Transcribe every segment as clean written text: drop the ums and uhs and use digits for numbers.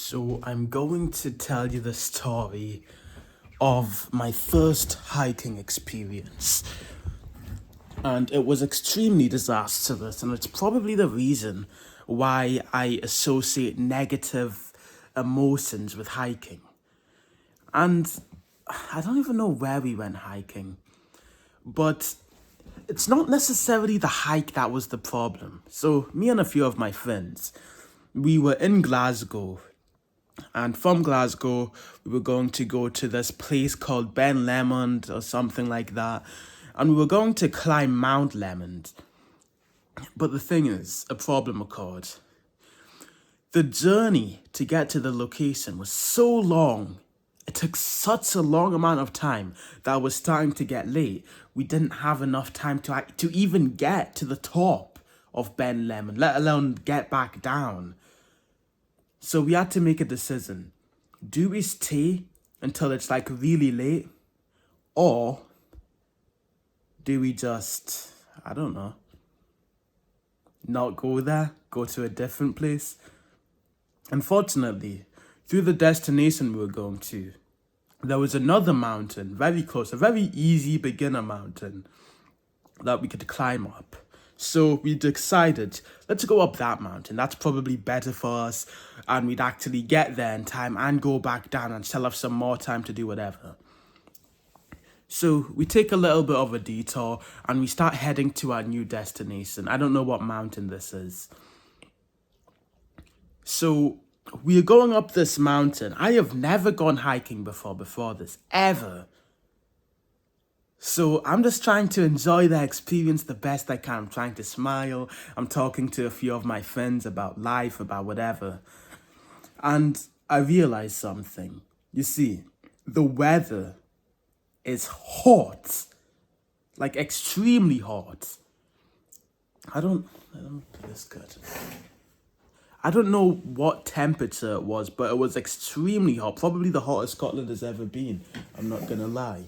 So I'm going to tell you the story of my first hiking experience. And it was extremely disastrous, and it's probably the reason why I associate negative emotions with hiking. And I don't even know where we went hiking, but it's not necessarily the hike that was the problem. So, me and a few of my friends, we were in Glasgow. And from Glasgow, we were going to go to this place called Ben Lomond or something like that. And we were going to climb Mount Lomond. But the thing is, a problem occurred. The journey to get to the location was so long. It took such a long amount of time that it was starting to get late. We didn't have enough time to even get to the top of Ben Lomond, let alone get back down. So we had to make a decision. Do we stay until it's like really late? Or do we just, I don't know, not go there, go to a different place? Unfortunately, through the destination we were going to, there was another mountain very close, a very easy beginner mountain that we could climb up. So we decided, let's go up that mountain. That's probably better for us. And we'd actually get there in time and go back down and still have some more time to do whatever. So we take a little bit of a detour and we start heading to our new destination. I don't know what mountain this is. So we are going up this mountain. I have never gone hiking before this, ever. So I'm just trying to enjoy the experience the best I can. I'm trying to smile. I'm talking to a few of my friends about life, about whatever. And I realized something. You see, the weather is hot. Like extremely hot. I don't do this good. I don't know what temperature it was, but it was extremely hot. Probably the hottest Scotland has ever been. I'm not gonna lie.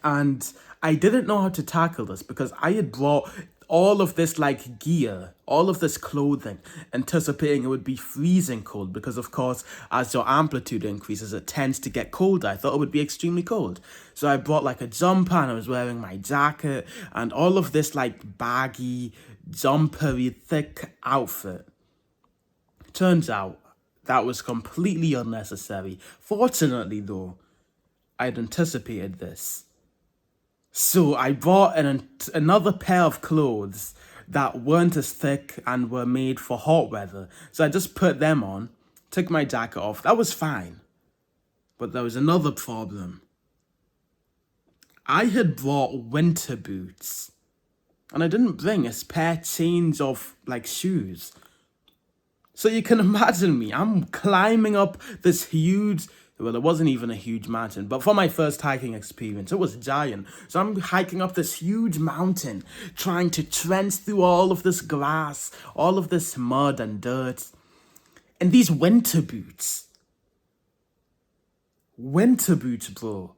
And I didn't know how to tackle this because I had brought all of this like gear, all of this clothing, anticipating it would be freezing cold because of course as your amplitude increases it tends to get colder. I thought it would be extremely cold. So I brought like a jumper and I was wearing my jacket and all of this like baggy, jumpery, thick outfit. Turns out that was completely unnecessary. Fortunately though, I'd anticipated this. So I bought another pair of clothes that weren't as thick and were made for hot weather. So I just put them on, took my jacket off. That was fine. But there was another problem. I had brought winter boots. And I didn't bring a spare change of like shoes. So you can imagine me. I'm climbing up this huge, well, it wasn't even a huge mountain, but for my first hiking experience, it was giant. So I'm hiking up this huge mountain, trying to trench through all of this grass, all of this mud and dirt. And these winter boots. Winter boots, bro.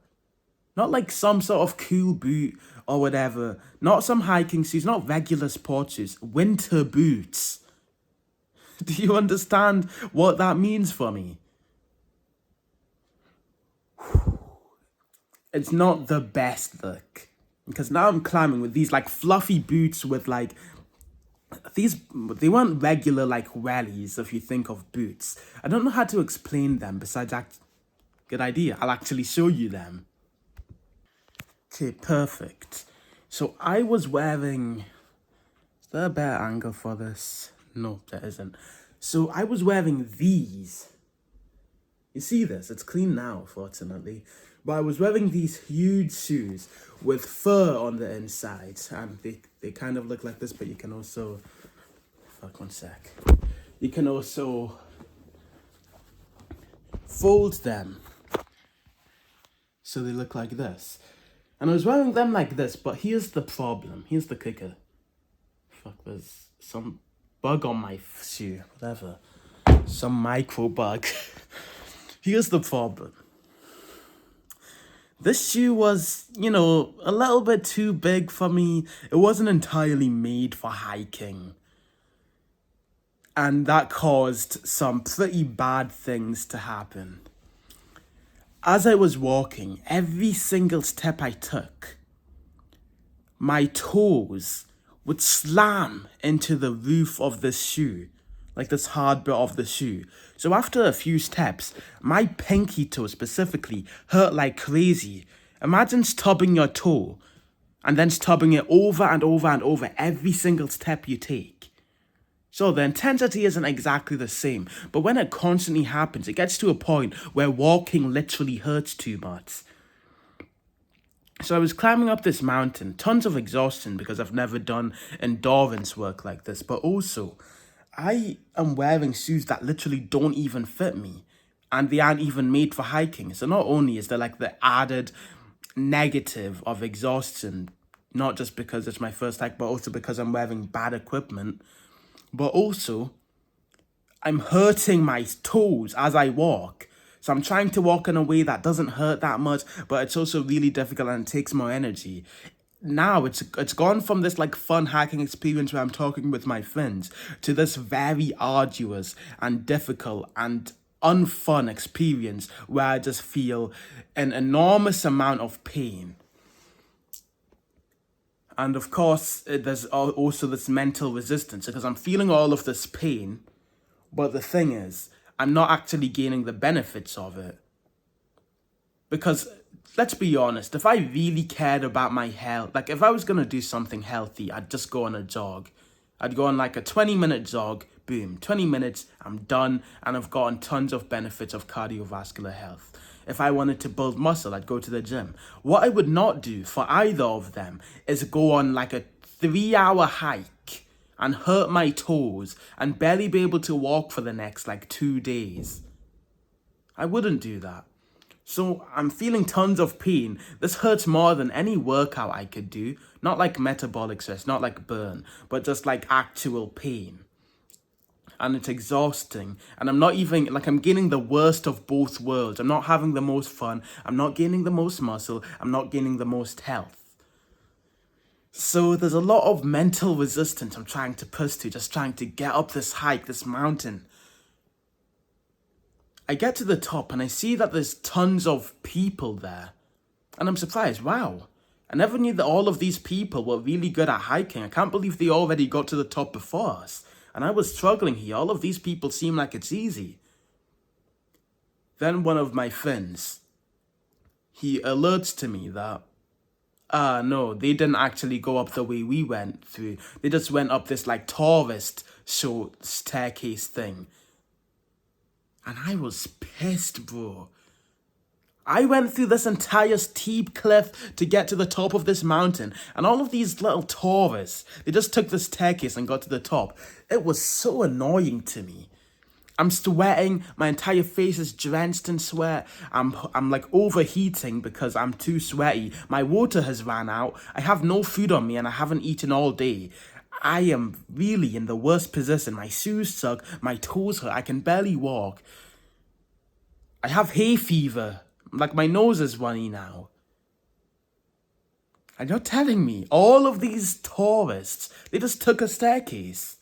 Not like some sort of cool boot or whatever. Not some hiking shoes, not regular sport shoes. Winter boots. Do you understand what that means for me? It's not the best look. Because now I'm climbing with these like fluffy boots with like they weren't regular like wellies if you think of boots. I don't know how to explain them besides good idea. I'll actually show you them. Okay, perfect. So I was wearing, is there a better angle for this? No, there isn't. So I was wearing these. You see this? It's clean now, fortunately. But I was wearing these huge shoes with fur on the inside. And they kind of look like this, but you can also... Fuck, one sec. You can also fold them so they look like this. And I was wearing them like this, but here's the problem. Here's the kicker. Fuck, there's some bug on my shoe. Whatever. Some micro bug. Here's the problem. This shoe was, a little bit too big for me. It wasn't entirely made for hiking. And that caused some pretty bad things to happen. As I was walking, every single step I took, my toes would slam into the roof of the shoe, like this hard bit of the shoe. So after a few steps, my pinky toe specifically hurt like crazy. Imagine stubbing your toe and then stubbing it over and over and over every single step you take. So the intensity isn't exactly the same, but when it constantly happens, it gets to a point where walking literally hurts too much. So I was climbing up this mountain, tons of exhaustion because I've never done endurance work like this, but also I am wearing shoes that literally don't even fit me and they aren't even made for hiking. So not only is there like the added negative of exhaustion, not just because it's my first hike, but also because I'm wearing bad equipment, but also I'm hurting my toes as I walk. So I'm trying to walk in a way that doesn't hurt that much, but it's also really difficult and it takes more energy. Now it's gone from this like fun hiking experience where I'm talking with my friends to this very arduous and difficult and unfun experience where I just feel an enormous amount of pain. And of course, there's also this mental resistance because I'm feeling all of this pain, but the thing is, I'm not actually gaining the benefits of it. Because let's be honest, if I really cared about my health, like if I was going to do something healthy, I'd just go on a jog. I'd go on like a 20-minute jog, boom, 20 minutes, I'm done, and I've gotten tons of benefits of cardiovascular health. If I wanted to build muscle, I'd go to the gym. What I would not do for either of them is go on like a 3-hour hike and hurt my toes and barely be able to walk for the next like 2 days. I wouldn't do that. So I'm feeling tons of pain. This hurts more than any workout I could do. Not like metabolic stress, not like burn, but just like actual pain. And it's exhausting. And I'm not even, like I'm gaining the worst of both worlds. I'm not having the most fun. I'm not gaining the most muscle. I'm not gaining the most health. So there's a lot of mental resistance I'm trying to push through, just trying to get up this hike, this mountain. I get to the top and I see that there's tons of people there. And I'm surprised, wow. I never knew that all of these people were really good at hiking. I can't believe they already got to the top before us. And I was struggling here. All of these people seem like it's easy. Then one of my friends, he alerts to me that no, they didn't actually go up the way we went through. They just went up this like tourist show staircase thing. And I was pissed, bro. I went through this entire steep cliff to get to the top of this mountain. And all of these little tourists, they just took the staircase and got to the top. It was so annoying to me. I'm sweating, my entire face is drenched in sweat, I'm like overheating because I'm too sweaty, my water has ran out, I have no food on me and I haven't eaten all day. I am really in the worst position, my shoes suck, my toes hurt, I can barely walk. I have hay fever, like my nose is runny now. And you're telling me, all of these tourists, they just took a staircase.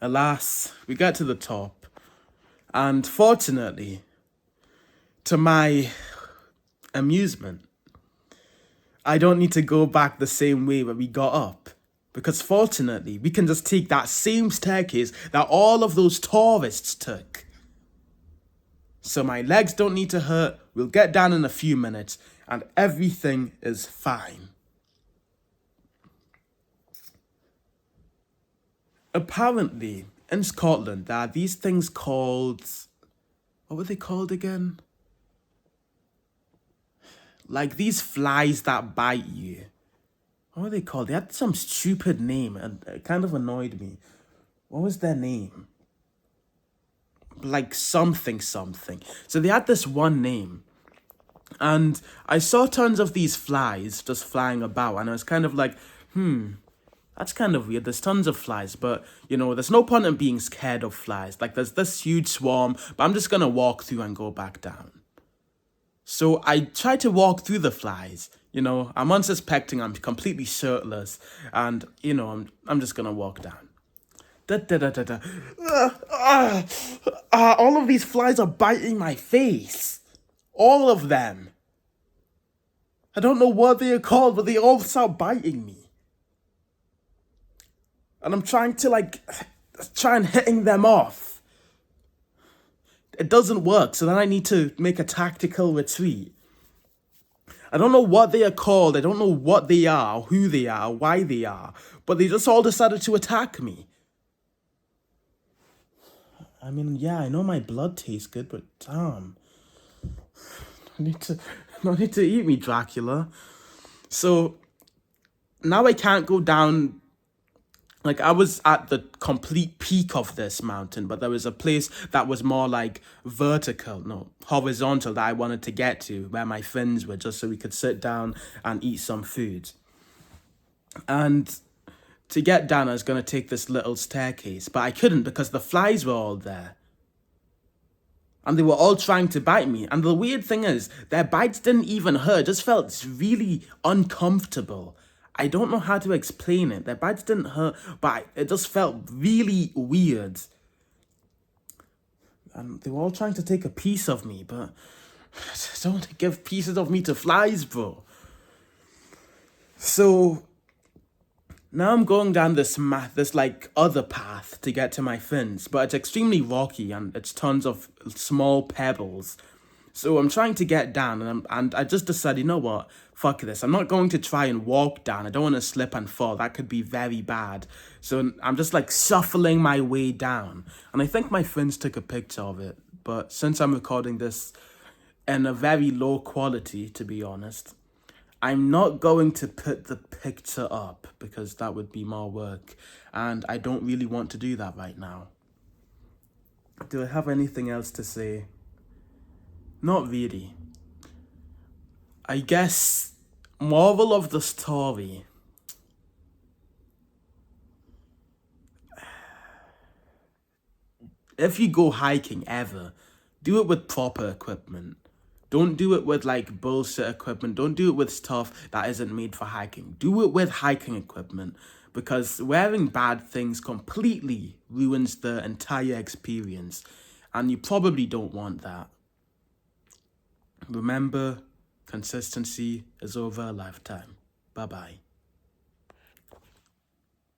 Alas, we got to the top, and fortunately, to my amusement, I don't need to go back the same way that we got up, because fortunately, we can just take that same staircase that all of those tourists took. So my legs don't need to hurt, we'll get down in a few minutes, and everything is fine. Apparently, in Scotland, there are these things called... What were they called again? Like these flies that bite you. What were they called? They had some stupid name and it kind of annoyed me. What was their name? Like something. So they had this one name. And I saw tons of these flies just flying about. And I was kind of like, that's kind of weird. There's tons of flies, but, you know, there's no point in being scared of flies. Like, there's this huge swarm, but I'm just going to walk through and go back down. So I try to walk through the flies. I'm unsuspecting, I'm completely shirtless, and I'm just gonna walk down. Da, da, da, da, da. All of these flies are biting my face. All of them. I don't know what they are called, but they all start biting me. And I'm trying to try and hitting them off. It doesn't work, so then I need to make a tactical retreat. I don't know what they are called, I don't know what they are, who they are, why they are, but they just all decided to attack me. I mean, yeah, I know my blood tastes good, but damn. I need to eat me, Dracula. So now I can't go down. Like, I was at the complete peak of this mountain, but there was a place that was more like horizontal that I wanted to get to, where my friends were, just so we could sit down and eat some food. And to get down, I was going to take this little staircase, but I couldn't because the flies were all there. And they were all trying to bite me. And the weird thing is, their bites didn't even hurt. It just felt really uncomfortable. I don't know how to explain it. Their bites didn't hurt, but it just felt really weird. And they were all trying to take a piece of me, but I don't want to give pieces of me to flies, bro. So now I'm going down this other path to get to my fins, but it's extremely rocky and it's tons of small pebbles. So I'm trying to get down, and I just decided, you know what? Fuck this. I'm not going to try and walk down. I don't want to slip and fall. That could be very bad. So I'm just shuffling my way down. And I think my friends took a picture of it. But since I'm recording this in a very low quality, to be honest, I'm not going to put the picture up because that would be more work. And I don't really want to do that right now. Do I have anything else to say? Not really. I guess, moral of the story. If you go hiking ever, do it with proper equipment. Don't do it with bullshit equipment. Don't do it with stuff that isn't made for hiking. Do it with hiking equipment, because wearing bad things completely ruins the entire experience, and you probably don't want that. Remember, consistency is over a lifetime. Bye-bye.